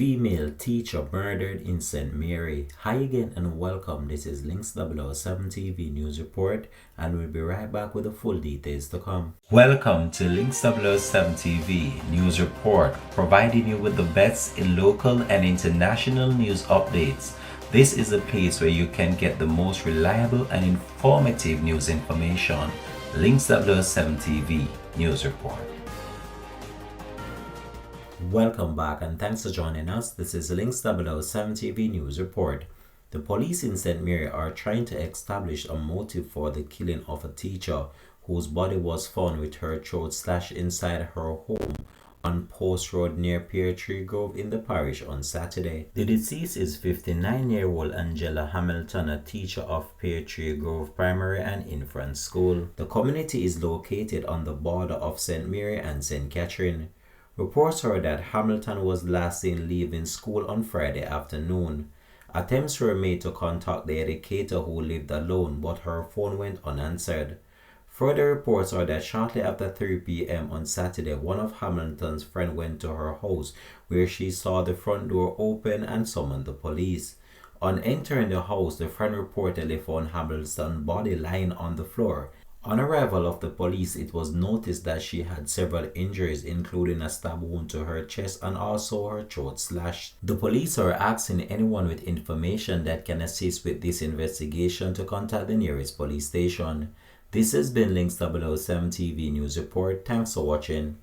Female teacher murdered in St. Mary. Hi again and welcome. This is Links 007 TV News Report, and we'll be right back with the full details to come. Welcome to Links 007 TV News Report, providing you with the best in local and international news updates. This is a place where you can get the most reliable and informative news information. Links 007 TV News Report. Welcome back and thanks for joining us. This is Links 007 TV News Report. The police in St. Mary are trying to establish a motive for the killing of a teacher whose body was found with her throat slashed inside her home on Post Road near Pear Tree Grove in the parish on Saturday. The deceased is 59-year-old Angela Hamilton, a teacher of Pear Tree Grove Primary and Infant School. The community is located on the border of St. Mary and St. Catherine. Reports are that Hamilton was last seen leaving school on Friday afternoon. Attempts were made to contact the educator who lived alone, but her phone went unanswered. Further reports are that shortly after 3 p.m. on Saturday, one of Hamilton's friends went to her house where she saw the front door open and summoned the police. On entering the house, the friend reportedly found Hamilton's body lying on the floor. On arrival of the police, it was noticed that she had several injuries, including a stab wound to her chest and also her throat slashed. The police are asking anyone with information that can assist with this investigation to contact the nearest police station. This has been Links 007 TV News Report. Thanks for watching.